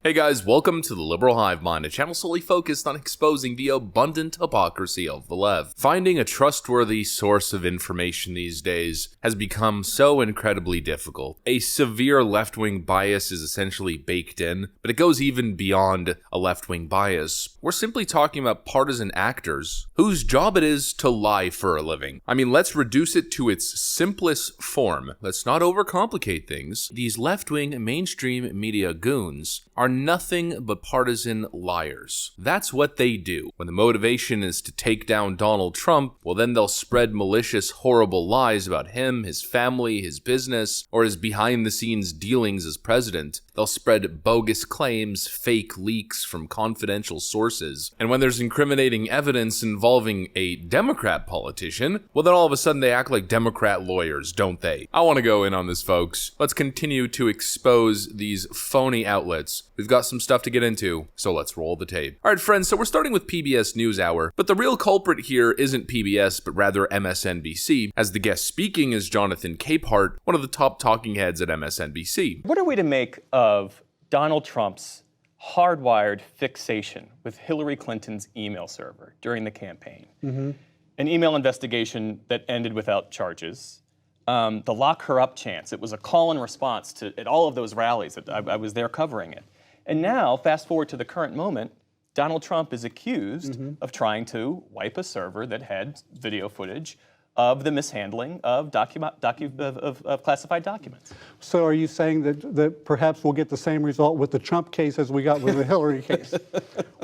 Hey guys, welcome to the Liberal Hive Mind, a channel solely focused on exposing the abundant hypocrisy of the left. Finding a trustworthy source of information these days has become so incredibly difficult. A severe left-wing bias is essentially baked in, but it goes even beyond a left-wing bias. We're simply talking about partisan actors whose job it is to lie for a living. I mean, let's reduce it to its simplest form. Let's not overcomplicate things. These left-wing mainstream media goons are nothing but partisan liars. That's what they do. When the motivation is to take down Donald Trump, well then they'll spread malicious, horrible lies about him, his family, his business, or his behind-the-scenes dealings as president. They'll spread bogus claims, fake leaks from confidential sources. And when there's incriminating evidence involving a Democrat politician, well then all of a sudden they act like Democrat lawyers, don't they? I want to go in on this, folks. Let's continue to expose these phony outlets. We've got some stuff to get into, so let's roll the tape. Alright friends, so we're starting with PBS NewsHour, but the real culprit here isn't PBS, but rather MSNBC, as the guest speaking is Jonathan Capehart, one of the top talking heads at MSNBC. What are we to make of Donald Trump's hardwired fixation with Hillary Clinton's email server during the campaign? An email investigation that ended without charges. The lock her up chance. It was a call and response to at all of those rallies. I was there covering it. And now, fast forward to the current moment, Donald Trump is accused of trying to wipe a server that had video footage of the mishandling of classified documents. So are you saying that perhaps we'll get the same result with the Trump case as we got with the Hillary case,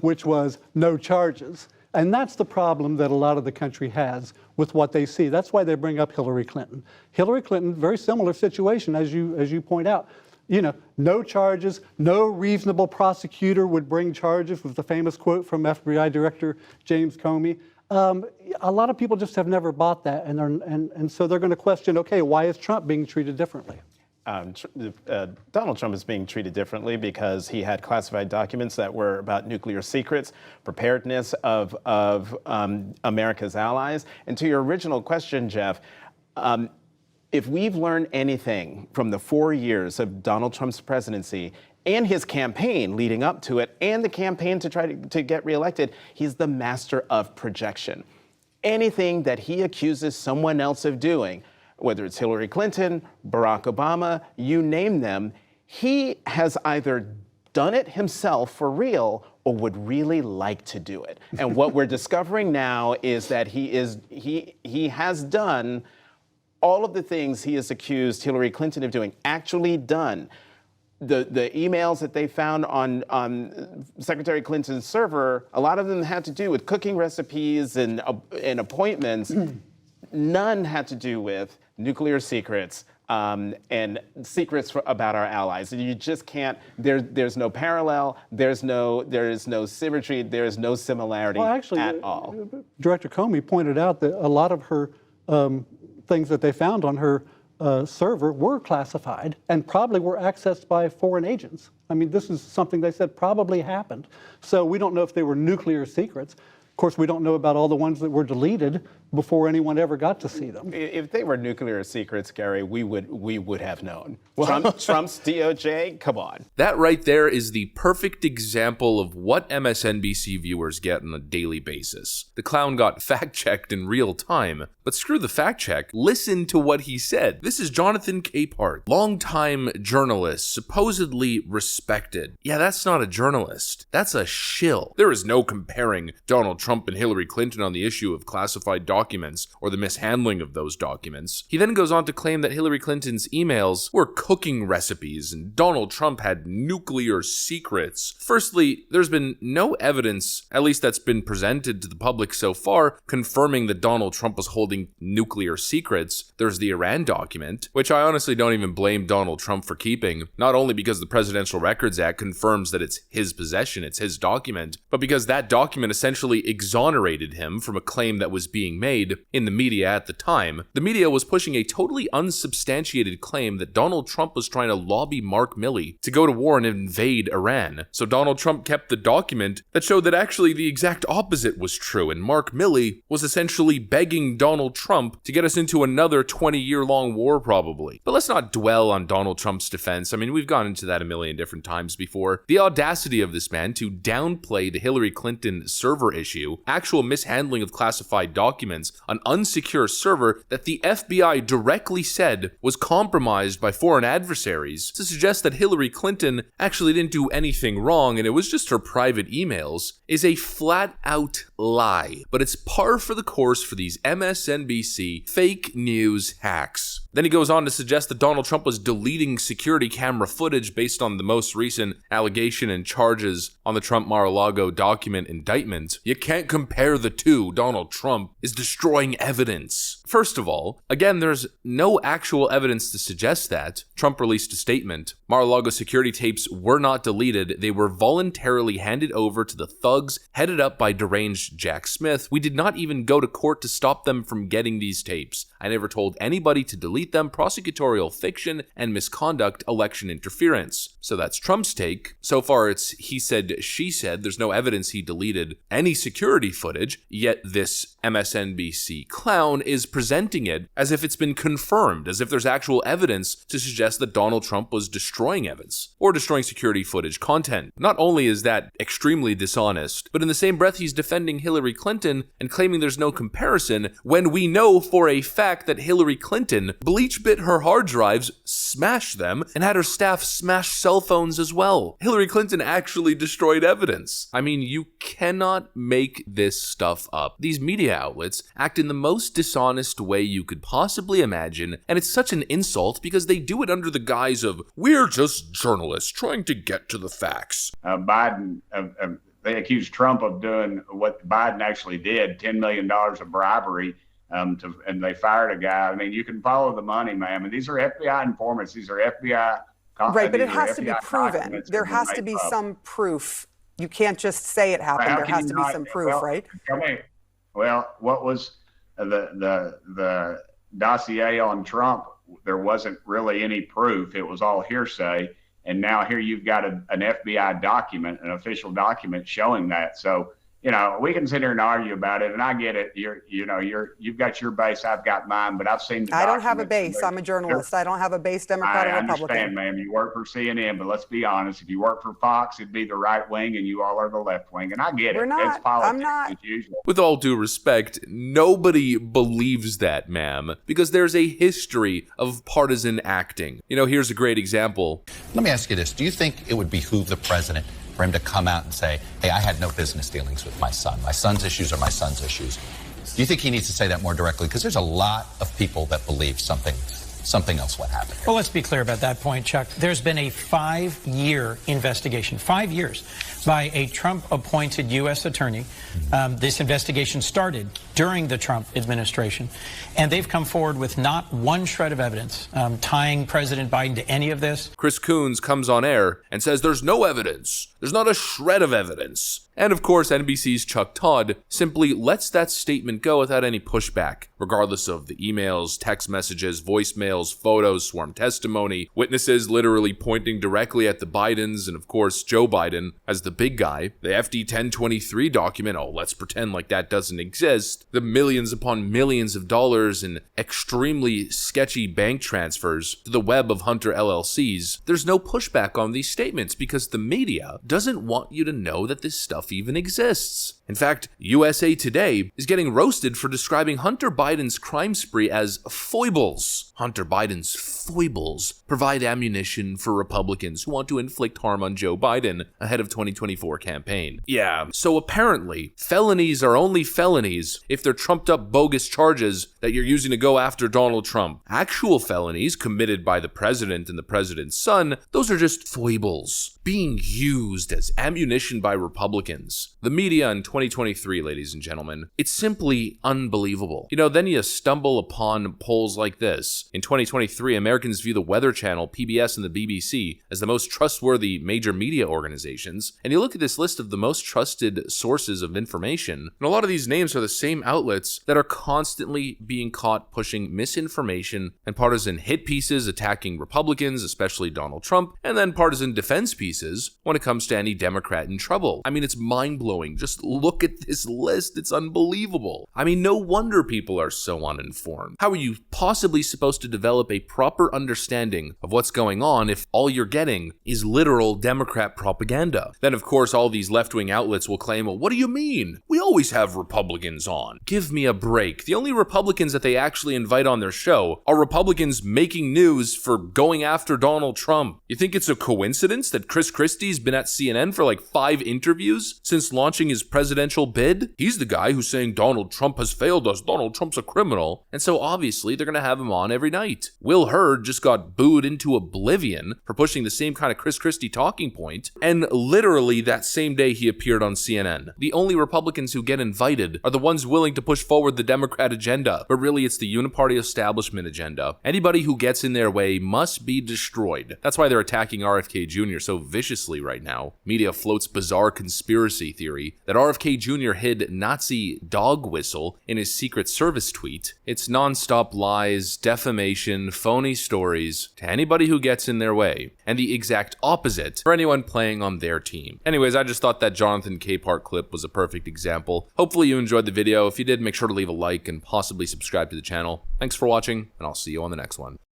which was no charges? And that's the problem that a lot of the country has with what they see. That's why they bring up Hillary Clinton. Hillary Clinton, very similar situation as you point out. You know, no charges, no reasonable prosecutor would bring charges, was the famous quote from FBI Director James Comey. A lot of people just have never bought that, and so they're going to question, okay, why is Trump being treated differently? Donald Trump is being treated differently because he had classified documents that were about nuclear secrets, preparedness of America's allies. And to your original question, Jeff, if we've learned anything from the 4 years of Donald Trump's presidency and his campaign leading up to it and the campaign to try to get reelected, he's the master of projection. Anything that he accuses someone else of doing, whether it's Hillary Clinton, Barack Obama, you name them, he has either done it himself for real or would really like to do it. And what we're discovering now is that he has done all of the things he has accused Hillary Clinton of doing, actually done. The emails that they found on Secretary Clinton's server, a lot of them had to do with cooking recipes and appointments. None had to do with nuclear secrets and secrets about our allies. And you just can't, there's no parallel, there is no symmetry, there is no similarity at all. Director Comey pointed out that a lot of her things that they found on her server were classified and probably were accessed by foreign agents. I mean, this is something they said probably happened. So we don't know if they were nuclear secrets. Of course, we don't know about all the ones that were deleted before anyone ever got to see them. If they were nuclear secrets, Gary, we would have known. Trump's DOJ, come on. That right there is the perfect example of what MSNBC viewers get on a daily basis. The clown got fact-checked in real time, but screw the fact-check. Listen to what he said. This is Jonathan Capehart, longtime journalist, supposedly respected. Yeah, that's not a journalist. That's a shill. There is no comparing Donald Trump and Hillary Clinton on the issue of classified documents or the mishandling of those documents. He then goes on to claim that Hillary Clinton's emails were cooking recipes and Donald Trump had nuclear secrets. Firstly, there's been no evidence, at least that's been presented to the public so far, confirming that Donald Trump was holding nuclear secrets. There's the Iran document, which I honestly don't even blame Donald Trump for keeping, not only because the Presidential Records Act confirms that it's his possession, it's his document, but because that document essentially exonerated him from a claim that was being made. made in the media at the time, the media was pushing a totally unsubstantiated claim that Donald Trump was trying to lobby Mark Milley to go to war and invade Iran. So Donald Trump kept the document that showed that actually the exact opposite was true, and Mark Milley was essentially begging Donald Trump to get us into another 20-year-long war probably. But let's not dwell on Donald Trump's defense. I mean, we've gone into that a million different times before. The audacity of this man to downplay the Hillary Clinton server issue, actual mishandling of classified documents, an unsecure server that the FBI directly said was compromised by foreign adversaries, to suggest that Hillary Clinton actually didn't do anything wrong and it was just her private emails, is a flat-out lie. But it's par for the course for these MSNBC fake news hacks. Then he goes on to suggest that Donald Trump was deleting security camera footage based on the most recent allegation and charges on the Trump Mar-a-Lago document indictment. You can't compare the two. Donald Trump is destroying evidence. First of all, again, there's no actual evidence to suggest that. Trump released a statement. Mar-a-Lago security tapes were not deleted. They were voluntarily handed over to the thugs headed up by deranged Jack Smith. We did not even go to court to stop them from getting these tapes. I never told anybody to delete them. Prosecutorial fiction and misconduct, election interference. So that's Trump's take. So far it's he said, she said. There's no evidence he deleted any security footage, yet this MSNBC clown is presenting it as if it's been confirmed, as if there's actual evidence to suggest that Donald Trump was destroying evidence or destroying security footage content. Not only is that extremely dishonest, but in the same breath he's defending Hillary Clinton and claiming there's no comparison when we know for a fact that Hillary Clinton bleach-bit her hard drives, smashed them, and had her staff smash cell phones as well. Hillary Clinton actually destroyed evidence. I mean, you cannot make this stuff up. These media outlets act in the most dishonest way you could possibly imagine, and it's such an insult because they do it under the guise of, we're just journalists trying to get to the facts. Biden, they accused Trump of doing what Biden actually did, $10 million of bribery, and they fired a guy. I mean, you can follow the money, ma'am. And these are FBI informants. These are FBI. Right, but it has to be proven. There has to be some proof. You can't just say it happened. There has to be some proof, right? Tell me, well, what was the dossier on Trump? There wasn't really any proof. It was all hearsay. And now here you've got an FBI document, an official document showing that. So, you know, we can sit here and argue about it, and I get it. You've got your base, I've got mine, but I've seen the I don't have a base. I'm a journalist. I don't have a base, Democrat or Republican. I understand, ma'am. You work for CNN, but let's be honest. If you work for Fox, it'd be the right wing, and you all are the left wing. And I get it. We're not. It's politics, I'm not. as usual. With all due respect, nobody believes that, ma'am, because there's a history of partisan acting. You know, here's a great example. Let me ask you this. Do you think it would behoove the president for him to come out and say, hey, I had no business dealings with my son. My son's issues are my son's issues. Do you think he needs to say that more directly? Because there's a lot of people that believe something else went happen here. Well, let's be clear about that point, Chuck. There's been a 5-year investigation, 5 years, by a Trump-appointed U.S. attorney. This investigation started during the Trump administration, and they've come forward with not one shred of evidence tying President Biden to any of this. Chris Coons comes on air and says there's no evidence. There's not a shred of evidence. And of course, NBC's Chuck Todd simply lets that statement go without any pushback, regardless of the emails, text messages, voicemails, photos, sworn testimony, witnesses literally pointing directly at the Bidens, and of course, Joe Biden as the big guy, the FD 1023 document, oh, let's pretend like that doesn't exist, the millions upon millions of dollars in extremely sketchy bank transfers to the web of Hunter LLCs. There's no pushback on these statements because the media doesn't want you to know that this stuff even exists. In fact, USA Today is getting roasted for describing Hunter Biden's crime spree as foibles. Hunter Biden's foibles provide ammunition for Republicans who want to inflict harm on Joe Biden ahead of 2024 campaign. Yeah, so apparently, felonies are only felonies if they're trumped up bogus charges that you're using to go after Donald Trump. Actual felonies committed by the president and the president's son, those are just foibles being used as ammunition by Republicans. The media in 2023, ladies and gentlemen, it's simply unbelievable. You know, then you stumble upon polls like this. In 2023, Americans view the Weather Channel, PBS, and the BBC as the most trustworthy major media organizations. And you look at this list of the most trusted sources of information, and a lot of these names are the same outlets that are constantly being caught pushing misinformation and partisan hit pieces attacking Republicans, especially Donald Trump, and then partisan defense pieces when it comes to any Democrat in trouble. I mean, it's mind-blowing. Just look at this list. It's unbelievable. I mean, no wonder people are so uninformed. How are you possibly supposed to develop a proper understanding of what's going on if all you're getting is literal Democrat propaganda? Then, of course, all these left-wing outlets will claim, well, what do you mean? We always have Republicans on. Give me a break. The only Republicans that they actually invite on their show are Republicans making news for going after Donald Trump. You think it's a coincidence that Chris Christie's been at CNN for like 5 interviews since launching his presidential bid? He's the guy who's saying Donald Trump has failed us, Donald Trump's a criminal, and so obviously they're going to have him on every night. Will Hurd just got booed into oblivion for pushing the same kind of Chris Christie talking point, and literally that same day he appeared on CNN. The only Republicans who get invited are the ones willing to push forward the Democrat agenda, but really it's the uniparty establishment agenda. Anybody who gets in their way must be destroyed. That's why they're attacking RFK Jr. so viciously right now. Media floats bizarre conspiracy theory that RFK Jr. hid Nazi dog whistle in his Secret Service tweet. It's non-stop lies, defamation, phony stories to anybody who gets in their way, and the exact opposite for anyone playing on their team. Anyways, I just thought that Jonathan Capehart clip was a perfect example. Hopefully you enjoyed the video. If you did, make sure to leave a like and possibly subscribe to the channel. Thanks for watching, and I'll see you on the next one.